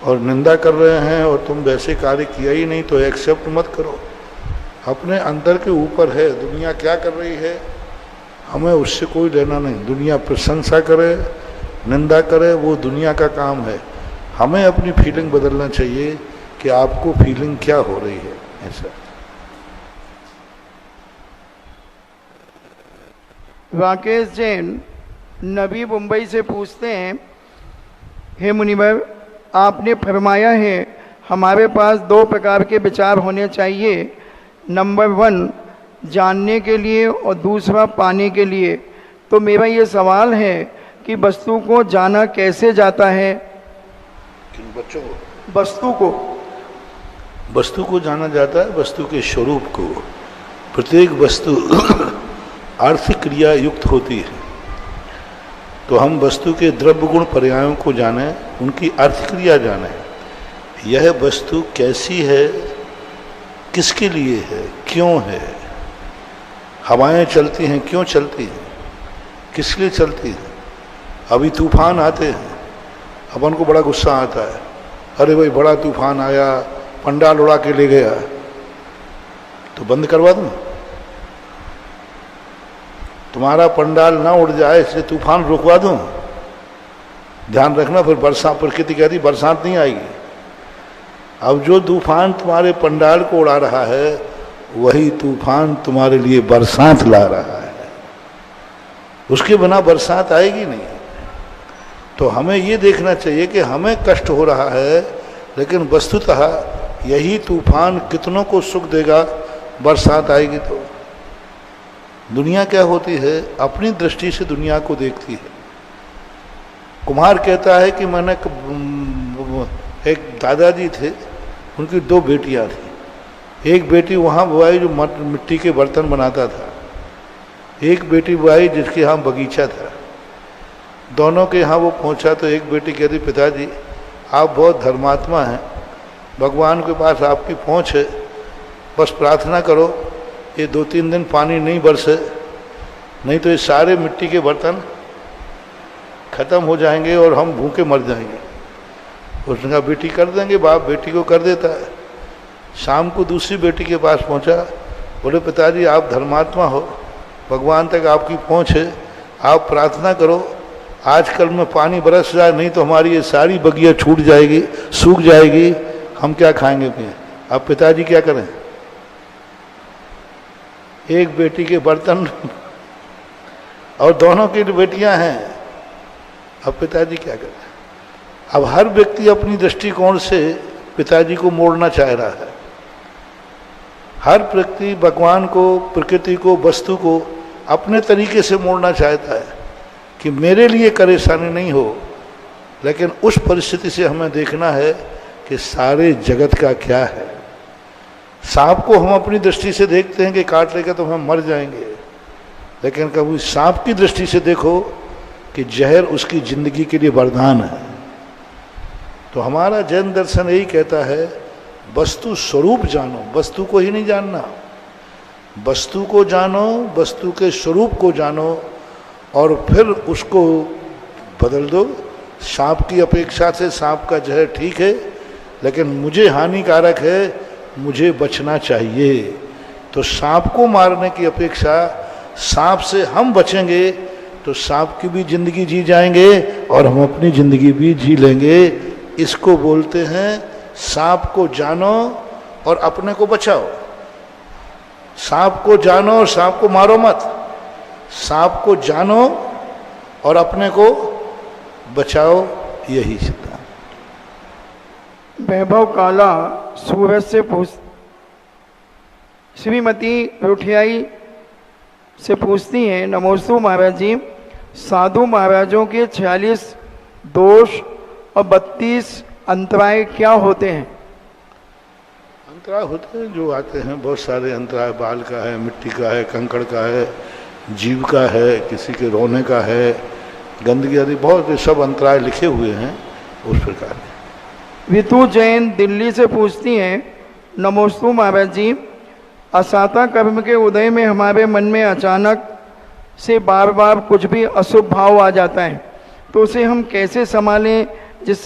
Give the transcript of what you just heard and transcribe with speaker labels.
Speaker 1: और निंदा कर रहे हैं और तुम वैसे कार्य किया ही नहीं तो एक्सेप्ट मत करो। अपने अंदर के ऊपर है, दुनिया क्या कर रही है हमें उससे कोई लेना नहीं। दुनिया प्रशंसा करे निंदा करे वो दुनिया का काम है, हमें अपनी फीलिंग बदलना चाहिए कि आपको फीलिंग क्या हो रही है। ऐसा
Speaker 2: राकेश जैन नबी मुंबई से पूछते हैं, हे मुनिवर, आपने फरमाया है हमारे पास दो प्रकार के विचार होने चाहिए, नंबर 1 जानने के लिए और दूसरा पाने के लिए। तो मेरा ये सवाल है कि वस्तु को जाना कैसे जाता है?
Speaker 1: किन बच्चों को? वस्तु को जाना जाता है वस्तु के स्वरूप को। प्रत्येक वस्तु आर्थिक क्रिया युक्त होती है, तो हम वस्तु के द्रव्य गुण पर्यायों को जाने, उनकी अर्थ क्रिया जाने। यह वस्तु कैसी है, किसके लिए है, क्यों है। हवाएं चलती हैं, क्यों चलती हैं, किस लिए चलती हैं। अभी तूफान आते हैं, अपन को बड़ा गुस्सा आता है, अरे भाई बड़ा तूफान आया, पंडाल उड़ा के ले गया, तो बंद करवा दूं। तुम्हारा पंडाल ना उड़ जाए इसलिए तूफान रुकवा दूं। ध्यान रखना, फिर बरसात, प्रकृति कहती बरसात नहीं आएगी। अब जो तूफान तुम्हारे पंडाल को उड़ा रहा है वही तूफान तुम्हारे लिए बरसात ला रहा है, उसके बिना बरसात आएगी नहीं। तो हमें ये देखना चाहिए कि हमें कष्ट हो रहा है, लेकिन वस्तुतः यही तूफान कितनों को सुख देगा, बरसात आएगी। तो दुनिया क्या होती है, अपनी दृष्टि से दुनिया को देखती है। कुम्हार कहता है कि मैंने एक दादाजी थे, उनकी 2 बेटियां थी। एक बेटी वहाँ बुआई जो मिट्टी के बर्तन बनाता था, एक बेटी बुआई जिसके यहाँ बगीचा था। दोनों के यहाँ वो पहुँचा तो एक बेटी कहती, पिताजी आप बहुत धर्मात्मा हैं, भगवान के पास आपकी पहुँच है, बस प्रार्थना करो ये 2-3 दिन पानी नहीं बरसे, नहीं तो ये सारे मिट्टी के बर्तन खत्म हो जाएंगे और हम भूखे मर जाएंगे। उसने कहा बेटी कर देंगे। बाप बेटी को कर देता है। शाम को दूसरी बेटी के पास पहुंचा, बोले पिताजी आप धर्मात्मा हो, भगवान तक आपकी पहुंच है, आप प्रार्थना करो आजकल में पानी बरस जाए, नहीं तो हमारी ये सारी बगिया छूट जाएगी, सूख जाएगी, हम क्या खाएंगे पिए। अब पिताजी क्या करें, एक बेटी के बर्तन और दोनों की बेटियां हैं, अब पिताजी क्या करें। अब हर व्यक्ति अपनी दृष्टिकोण से पिताजी को मोड़ना चाह रहा है। हर व्यक्ति भगवान को, प्रकृति को, वस्तु को अपने तरीके से मोड़ना चाहता है कि मेरे लिए परेशानी नहीं हो। लेकिन उस परिस्थिति से हमें देखना है कि सारे जगत का क्या है। सांप को हम अपनी दृष्टि से देखते हैं कि काट लेगा तो हम मर जाएंगे, लेकिन कभी सांप की दृष्टि से देखो कि जहर उसकी जिंदगी के लिए वरदान है। तो हमारा जैन दर्शन यही कहता है वस्तु स्वरूप जानो, वस्तु को ही नहीं जानना, वस्तु को जानो, वस्तु के स्वरूप को जानो और फिर उसको बदल दो। सांप की अपेक्षा से सांप का जहर ठीक है, लेकिन मुझे हानिकारक है, मुझे बचना चाहिए। तो सांप को मारने की अपेक्षा सांप से हम बचेंगे तो सांप की भी जिंदगी जी जाएंगे और हम अपनी जिंदगी भी जी लेंगे। इसको बोलते हैं सांप को जानो और अपने को बचाओ। सांप को जानो और सांप को मारो मत, सांप को जानो और अपने को बचाओ, यही सिद्धांत।
Speaker 2: वैभव काला सूरत से पूछ, श्रीमती रुठियाई से पूछती हैं, नमोस्तु महाराज जी, साधु महाराजों के 46 दोष और 32 अंतराय क्या होते हैं?
Speaker 1: अंतराय होते हैं जो आते हैं, बहुत सारे अंतराय, बाल का है, मिट्टी का है, कंकड़ का है, जीव का है, किसी के रोने का है, गंदगी आदि बहुत सब अंतराय लिखे हुए हैं उस प्रकार।
Speaker 2: ऋतु जैन दिल्ली से पूछती हैं, नमोस्तु महाराज जी, असाता कर्म के उदय में हमारे मन में अचानक से बार बार कुछ भी अशुभ भाव आ जाता है, तो उसे हम कैसे संभालें जिससे